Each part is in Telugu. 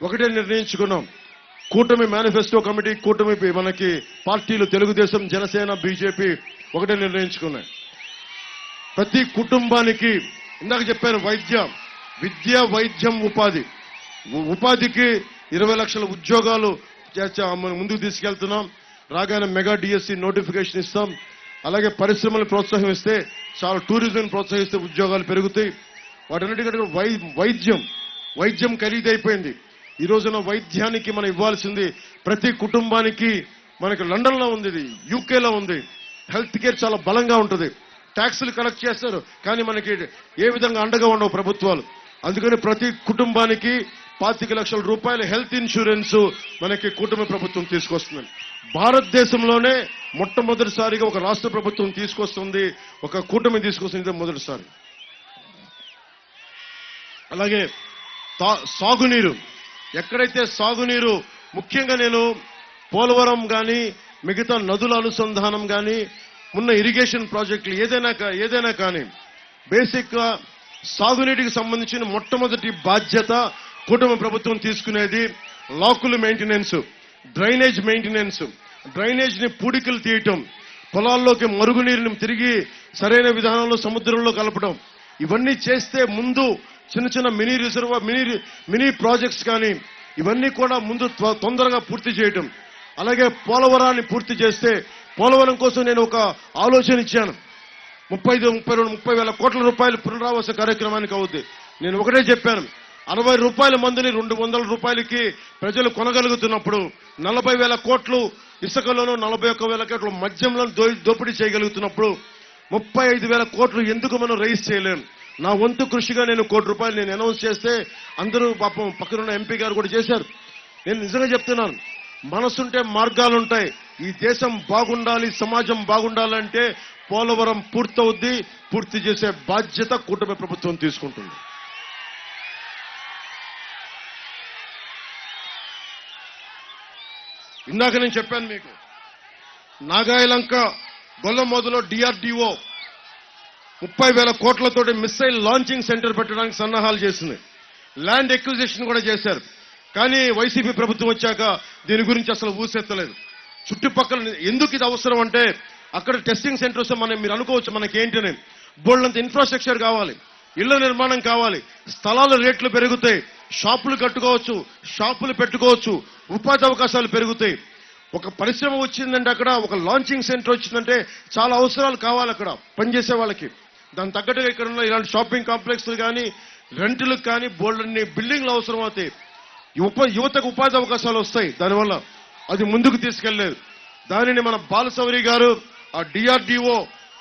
ఒకటే నిర్ణయించుకున్నాం. కూటమి మేనిఫెస్టో కమిటీ, కూటమి మనకి పార్టీలు తెలుగుదేశం, జనసేన, బీజేపీ ఒకటే నిర్ణయించుకున్నాయి. ప్రతి కుటుంబానికి ఇందాక చెప్పాను విద్య, వైద్యం, ఉపాధికి 20 లక్షల ఉద్యోగాలు ముందుకు తీసుకెళ్తున్నాం. రాగానే మెగా డిఎస్సి నోటిఫికేషన్ ఇస్తాం. అలాగే పరిశ్రమలు ప్రోత్సహిస్తే, చాలా టూరిజం ప్రోత్సహిస్తే ఉద్యోగాలు పెరుగుతాయి. వాటన్నిటికంటే వైద్యం ఖరీదైపోయింది. ఈ రోజున వైద్యానికి మనం ఇవ్వాల్సింది ప్రతి కుటుంబానికి. మనకి లండన్లో ఉంది, ఇది యూకేలో ఉంది. హెల్త్ కేర్ చాలా బలంగా ఉంటుంది. ట్యాక్సులు కలెక్ట్ చేస్తారు, కానీ మనకి ఏ విధంగా అండగా ఉండవు ప్రభుత్వాలు. అందుకని ప్రతి కుటుంబానికి 25 లక్షల రూపాయల హెల్త్ ఇన్సూరెన్స్ మనకి కూటమి ప్రభుత్వం తీసుకొస్తుంది. భారతదేశంలోనే మొట్టమొదటిసారిగా ఒక రాష్ట్ర ప్రభుత్వం తీసుకొస్తుంది, ఒక కూటమి తీసుకొస్తుంది, మొదటిసారి. అలాగే సాగునీరు, ఎక్కడైతే సాగునీరు, ముఖ్యంగా నేను పోలవరం కానీ మిగతా నదుల అనుసంధానం కానీ ఉన్న ఇరిగేషన్ ప్రాజెక్టులు ఏదైనా కానీ బేసిక్ గా సాగునీటికి సంబంధించిన మొట్టమొదటి బాధ్యత కూటమి ప్రభుత్వం తీసుకునేది లాకుల మెయింటెనెన్స్, డ్రైనేజ్ మెయింటెనెన్స్, డ్రైనేజ్ ని పూడికలు తీయటం, పొలాల్లోకి మరుగునీరుని తిరిగి సరైన విధానంలో సముద్రంలో కలపడం. ఇవన్నీ చేస్తే ముందు చిన్న మినీ ప్రాజెక్ట్స్ కానీ ఇవన్నీ కూడా ముందు తొందరగా పూర్తి చేయటం. అలాగే పోలవరాన్ని పూర్తి చేస్తే, పోలవరం కోసం నేను ఒక ఆలోచన ఇచ్చాను. 30 వేల కోట్ల రూపాయలు పునరావాస కార్యక్రమానికి అవుద్ది. నేను ఒకటే చెప్పాను, 60 రూపాయల మందుని 200 రూపాయలకి ప్రజలు కొనగలుగుతున్నప్పుడు 40 వేల కోట్లు ఇసుకలోనూ 41 వేల కోట్లు మద్యంలో దోపిడీ చేయగలుగుతున్నప్పుడు 35 వేల కోట్లు ఎందుకు మనం రైజ్ చేయలేం? నా వంతు కృషిగా నేను ₹1 కోటి నేను అనౌన్స్ చేస్తే అందరూ పాపం పక్కనున్న ఎంపీ గారు కూడా చేశారు. నేను నిజంగా చెప్తున్నాను, మనసుంటే మార్గాలుంటాయి. ఈ దేశం బాగుండాలి, సమాజం బాగుండాలంటే పోలవరం పూర్తవుద్ది. పూర్తి చేసే బాధ్యత కూటమి ప్రభుత్వం తీసుకుంటుంది. ఇందాక నేను చెప్పాను మీకు, నాగాయలంక గొల్లమోదులో DRDO 30 వేల కోట్లతోటి మిస్సైల్ లాంచింగ్ సెంటర్ పెట్టడానికి సన్నాహాలు చేసింది. ల్యాండ్ ఎక్విజిషన్ కూడా చేశారు. కానీ వైసీపీ ప్రభుత్వం వచ్చాక దీని గురించి అసలు ఊసెత్తలేదు. చుట్టుపక్కల ఎందుకు ఇది అవసరం అంటే, అక్కడ టెస్టింగ్ సెంటర్స్ మీరు అనుకోవచ్చు మనకేంటని, బోల్డంత ఇన్ఫ్రాస్ట్రక్చర్ కావాలి, ఇళ్ల నిర్మాణం కావాలి, స్థలాల రేట్లు పెరుగుతాయి, షాపులు కట్టుకోవచ్చు, షాపులు పెట్టుకోవచ్చు, ఉపాధి అవకాశాలు పెరుగుతాయి. ఒక పరిశ్రమ వచ్చిందంటే, అక్కడ ఒక లాంచింగ్ సెంటర్ వచ్చిందంటే చాలా అవసరాలు కావాలి అక్కడ పనిచేసే వాళ్ళకి. దాని తగ్గట్టుగా ఇక్కడ ఉన్న ఇలాంటి షాపింగ్ కాంప్లెక్స్లు కానీ, రెంట్లకు కానీ బోల్డన్ని బిల్డింగ్లు అవసరం అవుతాయి. యువతకు ఉపాధి అవకాశాలు వస్తాయి. దానివల్ల అది ముందుకు తీసుకెళ్లేదు. దానిని మన బాలశౌరి గారు ఆ DRDO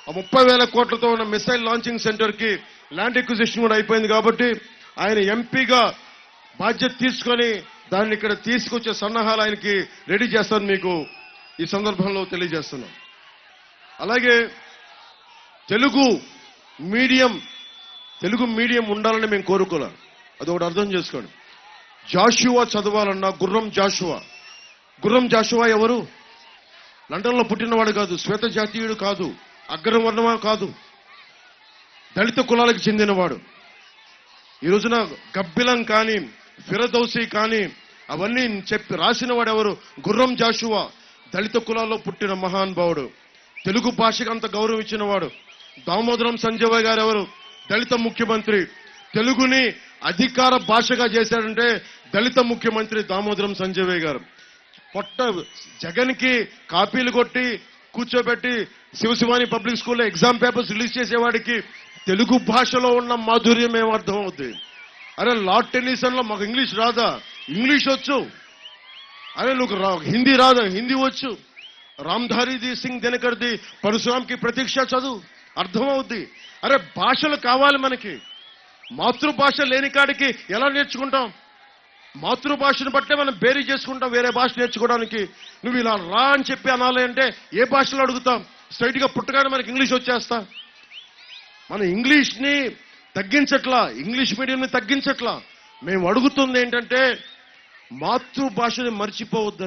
30 వేల కోట్లతో ఉన్న మిసైల్ లాంచింగ్ సెంటర్ కి ల్యాండ్ ఎక్విజిషన్ కూడా అయిపోయింది. కాబట్టి ఆయన ఎంపీగా బాధ్యత తీసుకొని దాన్ని ఇక్కడ తీసుకొచ్చే సన్నాహాలు ఆయనకి రెడీ చేస్తాను, మీకు ఈ సందర్భంలో తెలియజేస్తున్నాం. అలాగే తెలుగు మీడియం ఉండాలని మేము కోరుకోలేం. అది ఒకటి అర్థం చేసుకోండి. జాషువా చదవాలన్నా గుర్రం జాషువా ఎవరు? లండన్లో పుట్టినవాడు కాదు, శ్వేత జాతీయుడు కాదు, అగ్రవర్ణమా కాదు, దళిత కులాలకు చెందినవాడు. ఈ రోజున గబ్బిలం కానీ, ఫిరదౌసి కానీ అవన్నీ రాసిన వాడు ఎవరు? గుర్రం జాషువా. దళిత కులాల్లో పుట్టిన మహానుభావుడు, తెలుగు భాషకు అంత గౌరవం ఇచ్చిన వాడు. దామోదరం సంజయ్ గారు ఎవరు? దళిత ముఖ్యమంత్రి. తెలుగుని అధికార భాషగా చేశాడంటే దళిత ముఖ్యమంత్రి దామోదరం సంజయ్ గారు. జగన్ కి కాపీలు కొట్టి కూర్చోబెట్టి శివశివాని పబ్లిక్ స్కూల్లో ఎగ్జామ్ పేపర్స్ రిలీజ్ చేసేవాడికి తెలుగు భాషలో ఉన్న మాధుర్యం ఏమర్థం అవుతుంది? అరే లార్డ్ టెన్నిసన్ లో మాకు ఇంగ్లీష్ రాదా? ఇంగ్లీష్ వచ్చు. అరే నువ్వు హిందీ రాదా? హిందీ వచ్చు. రామ్ధారీది సింగ్ దినకర్ది పరశురామ్కి ప్రతీక్ష చదువు, అర్థమవుద్ది. అరే భాషలు కావాలి మనకి. మాతృభాష లేని కాడికి ఎలా నేర్చుకుంటాం? మాతృభాషను బట్టే మనం బేరీ చేసుకుంటాం వేరే భాష నేర్చుకోవడానికి. నువ్వు ఇలా రా అని చెప్పి అనాలి అంటే ఏ భాషలో అడుగుతాం? స్ట్రైట్ గా పుట్టగానే మనకి ఇంగ్లీష్ వచ్చేస్తా. మన ఇంగ్లీష్ ని తగ్గించట్లా, ఇంగ్లీష్ మీడియంని తగ్గించట్లా. మేము అడుగుతుంది ఏంటంటే మాతృభాషని మర్చిపోవద్దు.